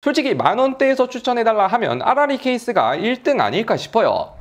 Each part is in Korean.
솔직히 만원대에서 추천해달라 하면 RRE 케이스가 1등 아닐까 싶어요.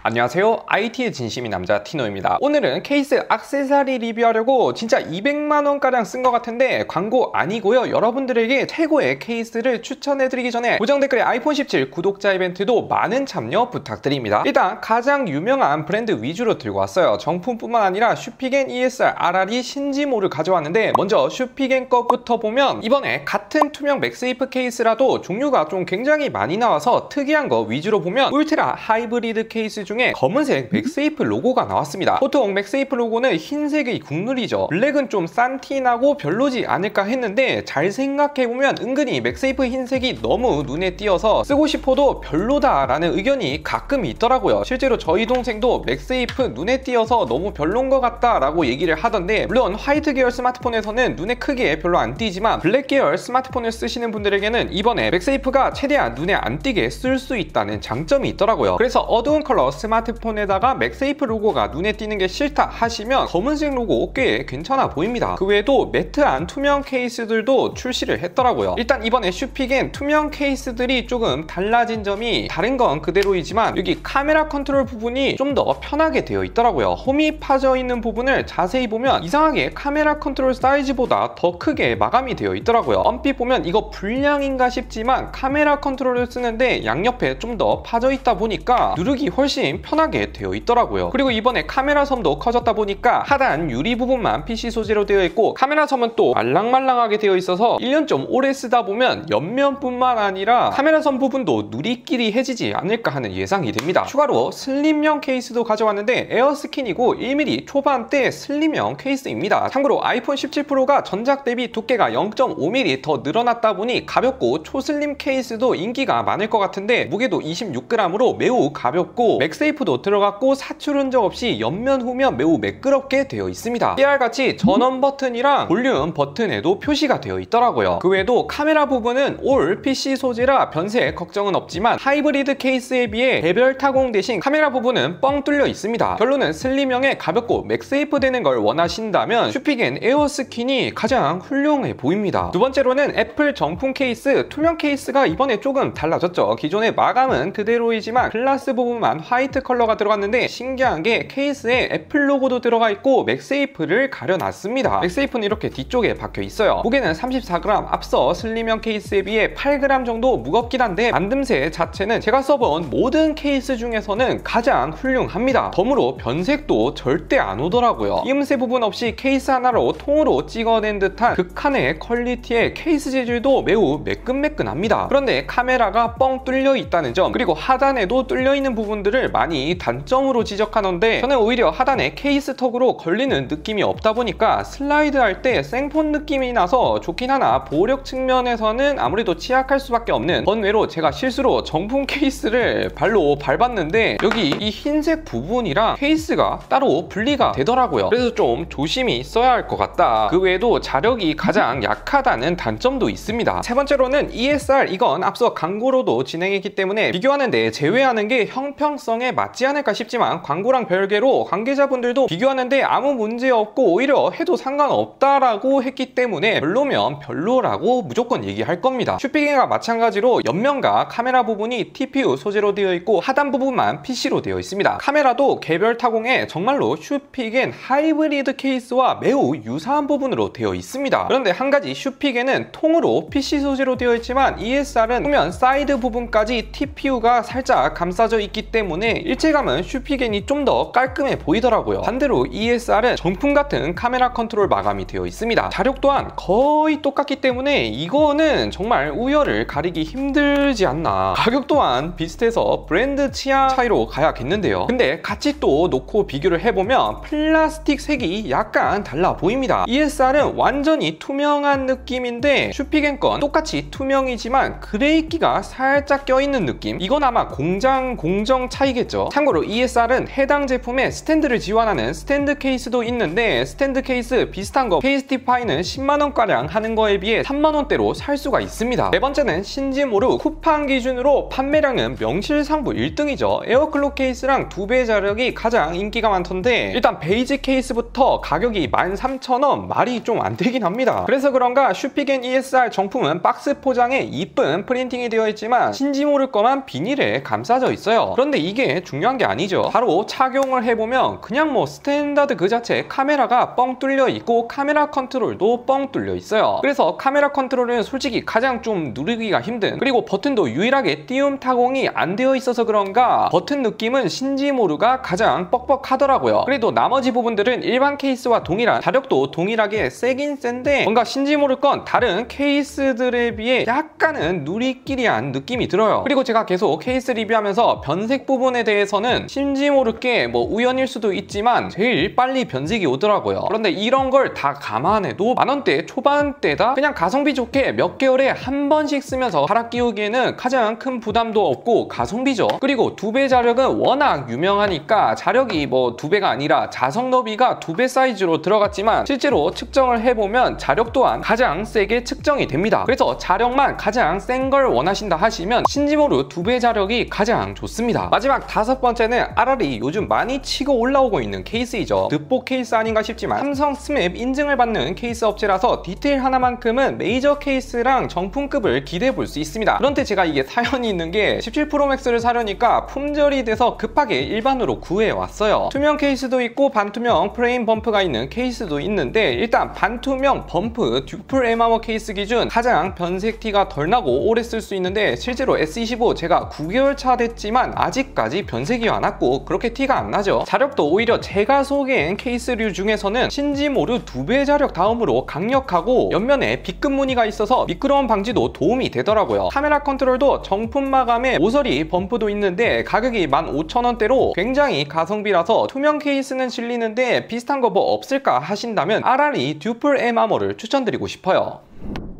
안녕하세요. IT의 진심인 남자 티노입니다. 오늘은 케이스 액세서리 리뷰하려고 진짜 200만원가량 쓴 것 같은데 광고 아니고요. 여러분들에게 최고의 케이스를 추천해드리기 전에 고정 댓글에 아이폰 17 구독자 이벤트도 많은 참여 부탁드립니다. 일단 가장 유명한 브랜드 위주로 들고 왔어요. 정품뿐만 아니라 슈피겐 ESR RRE 신지모를 가져왔는데 먼저 슈피겐 것부터 보면 이번에 같은 투명 맥세이프 케이스라도 종류가 좀 굉장히 많이 나와서 특이한 거 위주로 보면 울트라 하이브리드 케이스 중에 검은색 맥세이프 로고가 나왔습니다. 보통 맥세이프 로고는 흰색의 국룰이죠. 블랙은 좀 싼 티 나고 별로지 않을까 했는데 잘 생각해보면 은근히 맥세이프 흰색이 너무 눈에 띄어서 쓰고 싶어도 별로다라는 의견이 가끔 있더라고요. 실제로 저희 동생도 맥세이프 눈에 띄어서 너무 별론 것 같다라고 얘기를 하던데, 물론 화이트 계열 스마트폰에서는 눈에 크게 별로 안 띄지만 블랙 계열 스마트폰을 쓰시는 분들에게는 이번에 맥세이프가 최대한 눈에 안 띄게 쓸 수 있다는 장점이 있더라고요. 그래서 어두운 컬러 스마트폰에다가 맥세이프 로고가 눈에 띄는 게 싫다 하시면 검은색 로고 꽤 괜찮아 보입니다. 그 외에도 매트한 투명 케이스들도 출시를 했더라고요. 일단 이번에 슈피겐 투명 케이스들이 조금 달라진 점이, 다른 건 그대로이지만 여기 카메라 컨트롤 부분이 좀 더 편하게 되어 있더라고요. 홈이 파져 있는 부분을 자세히 보면 이상하게 카메라 컨트롤 사이즈보다 더 크게 마감이 되어 있더라고요. 얼핏 보면 이거 불량인가 싶지만 카메라 컨트롤을 쓰는데 양옆에 좀 더 파져 있다 보니까 누르기 훨씬 편하게 되어 있더라고요. 그리고 이번에 카메라 섬도 커졌다 보니까 하단 유리 부분만 PC 소재로 되어 있고, 카메라 섬은 또 말랑말랑하게 되어 있어서 1년 좀 오래 쓰다 보면 옆면뿐만 아니라 카메라 섬 부분도 누리끼리 해지지 않을까 하는 예상이 됩니다. 추가로 슬림형 케이스도 가져왔는데 에어스킨이고 1mm 초반대 슬림형 케이스입니다. 참고로 아이폰 17 프로가 전작 대비 두께가 0.5mm 더 늘어났다 보니 가볍고 초슬림 케이스도 인기가 많을 것 같은데, 무게도 26g으로 매우 가볍고 맥세이프도 들어갔고 사출 흔적 없이 옆면 후면 매우 매끄럽게 되어 있습니다. CR같이 전원 버튼이랑 볼륨 버튼에도 표시가 되어 있더라고요. 그 외에도 카메라 부분은 올 PC 소재라 변색 걱정은 없지만 하이브리드 케이스에 비해 개별 타공 대신 카메라 부분은 뻥 뚫려 있습니다. 결론은 슬림형에 가볍고 맥세이프 되는 걸 원하신다면 슈피겐 에어스킨이 가장 훌륭해 보입니다. 두 번째로는 애플 정품 케이스 투명 케이스가 이번에 조금 달라졌죠. 기존의 마감은 그대로이지만 글라스 부분만 화이트 컬러가 들어갔는데, 신기한 게 케이스에 애플 로고도 들어가 있고 맥세이프를 가려놨습니다. 맥세이프는 이렇게 뒤쪽에 박혀 있어요. 무게는 34g, 앞서 슬림형 케이스에 비해 8g 정도 무겁긴 한데 만듦새 자체는 제가 써본 모든 케이스 중에서는 가장 훌륭합니다. 덤으로 변색도 절대 안 오더라고요. 이음새 부분 없이 케이스 하나로 통으로 찍어낸 듯한 극한의 퀄리티의 케이스 재질도 매우 매끈매끈합니다. 그런데 카메라가 뻥 뚫려 있다는 점, 그리고 하단에도 뚫려 있는 부분들을 많이 단점으로 지적하는데, 저는 오히려 하단에 케이스 턱으로 걸리는 느낌이 없다 보니까 슬라이드 할 때 생폰 느낌이 나서 좋긴 하나 보호력 측면에서는 아무래도 취약할 수밖에 없는, 번외로 제가 실수로 정품 케이스를 발로 밟았는데 여기 이 흰색 부분이랑 케이스가 따로 분리가 되더라고요. 그래서 좀 조심히 써야 할 것 같다. 그 외에도 자력이 가장 약하다는 단점도 있습니다. 세 번째로는 ESR, 이건 앞서 광고로도 진행했기 때문에 비교하는데 제외하는 게 형평성에 맞지 않을까 싶지만 광고랑 별개로 관계자분들도 비교하는데 아무 문제 없고 오히려 해도 상관없다라고 했기 때문에 별로면 별로라고 무조건 얘기할 겁니다. 슈피겐과 마찬가지로 옆면과 카메라 부분이 TPU 소재로 되어 있고 하단 부분만 PC로 되어 있습니다. 카메라도 개별 타공에 정말로 슈피겐 하이브리드 케이스와 매우 유사한 부분으로 되어 있습니다. 그런데 한 가지, 슈피겐은 통으로 PC 소재로 되어 있지만 ESR은 후면 사이드 부분까지 TPU가 살짝 감싸져 있기 때문에 일체감은 슈피겐이 좀 더 깔끔해 보이더라고요. 반대로 ESR은 정품 같은 카메라 컨트롤 마감이 되어 있습니다. 자력 또한 거의 똑같기 때문에 이거는 정말 우열을 가리기 힘들지 않나. 가격 또한 비슷해서 브랜드 취향 차이로 가야겠는데요. 근데 같이 또 놓고 비교를 해보면 플라스틱 색이 약간 달라 보입니다. ESR은 완전히 투명한 느낌인데 슈피겐 건 똑같이 투명이지만 그레이기가 살짝 껴있는 느낌? 이건 아마 공장 공정 차이겠죠. 거겠죠. 참고로 ESR은 해당 제품에 스탠드를 지원하는 스탠드 케이스도 있는데 스탠드 케이스 비슷한 거 케이스티파이는 10만원가량 하는 거에 비해 3만원대로 살 수가 있습니다. 네 번째는 신지모루. 쿠팡 기준으로 판매량은 명실상부 1등이죠. 에어클록 케이스랑 2배 자력이 가장 인기가 많던데 일단 베이지 케이스부터 가격이 13,000원, 말이 좀 안 되긴 합니다. 그래서 그런가 슈피겐 ESR 정품은 박스 포장에 이쁜 프린팅이 되어 있지만 신지모루 거만 비닐에 감싸져 있어요. 그런데 이게 중요한 게 아니죠. 바로 착용을 해보면 그냥 뭐 스탠다드 그 자체 카메라가 뻥 뚫려 있고 카메라 컨트롤도 뻥 뚫려 있어요. 그래서 카메라 컨트롤은 솔직히 가장 좀 누르기가 힘든, 그리고 버튼도 유일하게 띄움 타공이 안 되어 있어서 그런가 버튼 느낌은 신지모루가 가장 뻑뻑하더라고요. 그래도 나머지 부분들은 일반 케이스와 동일한, 자력도 동일하게 세긴 센데 뭔가 신지모루 건 다른 케이스들에 비해 약간은 누리끼리한 느낌이 들어요. 그리고 제가 계속 케이스 리뷰하면서 변색 부분에 대해서는 신지모루께 뭐 우연일 수도 있지만 제일 빨리 변색이 오더라고요. 그런데 이런 걸 다 감안해도 만원대 초반대다 그냥 가성비 좋게 몇 개월에 한 번씩 쓰면서 갈아 끼우기에는 가장 큰 부담도 없고 가성비죠. 그리고 2배 자력은 워낙 유명하니까 자력이 뭐 2배가 아니라 자석 너비가 2배 사이즈로 들어갔지만 실제로 측정을 해보면 자력 또한 가장 세게 측정이 됩니다. 그래서 자력만 가장 센 걸 원하신다 하시면 신지모루 2배 자력이 가장 좋습니다. 마지막 5번째는 RR이 요즘 많이 치고 올라오고 있는 케이스이죠. 득보 케이스 아닌가 싶지만 삼성 스맵 인증을 받는 케이스 업체라서 디테일 하나만큼은 메이저 케이스랑 정품급을 기대해 볼 수 있습니다. 그런데 제가 이게 사연이 있는 게 17 프로 맥스를 사려니까 품절이 돼서 급하게 일반으로 구해왔어요. 투명 케이스도 있고 반투명 프레임 범프가 있는 케이스도 있는데 일단 반투명 범프 듀플 M아머 케이스 기준 가장 변색티가 덜 나고 오래 쓸 수 있는데 실제로 S25 제가 9개월 차 됐지만 아직까지 변색이 안 왔고 그렇게 티가 안 나죠. 자력도 오히려 제가 소개한 케이스류 중에서는 신지모루 2배 자력 다음으로 강력하고 옆면에 B급 무늬가 있어서 미끄러움 방지도 도움이 되더라고요. 카메라 컨트롤도 정품 마감에 모서리 범프도 있는데 가격이 15,000원대로 굉장히 가성비라서 투명 케이스는 질리는데 비슷한 거 뭐 없을까 하신다면 RR이 듀플 M아머를 추천드리고 싶어요.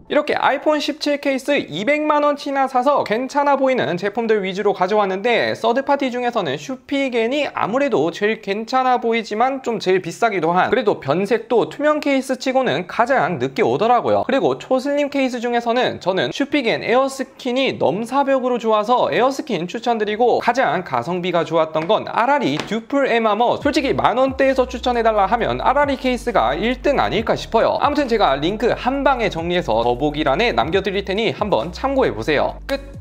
이렇게 아이폰 17 케이스 200만원치나 사서 괜찮아 보이는 제품들 위주로 가져왔는데 서드파티 중에서는 슈피겐이 아무래도 제일 괜찮아 보이지만 좀 제일 비싸기도 한, 그래도 변색도 투명 케이스 치고는 가장 늦게 오더라고요. 그리고 초슬림 케이스 중에서는 저는 슈피겐 에어스킨이 넘사벽으로 좋아서 에어스킨 추천드리고 가장 가성비가 좋았던 건 RR이 듀플 M아머. 솔직히 만원대에서 추천해달라 하면 RR이 케이스가 1등 아닐까 싶어요. 아무튼 제가 링크 한 방에 정리해서 더보기란에 남겨드릴 테니 한번 참고해보세요. 끝!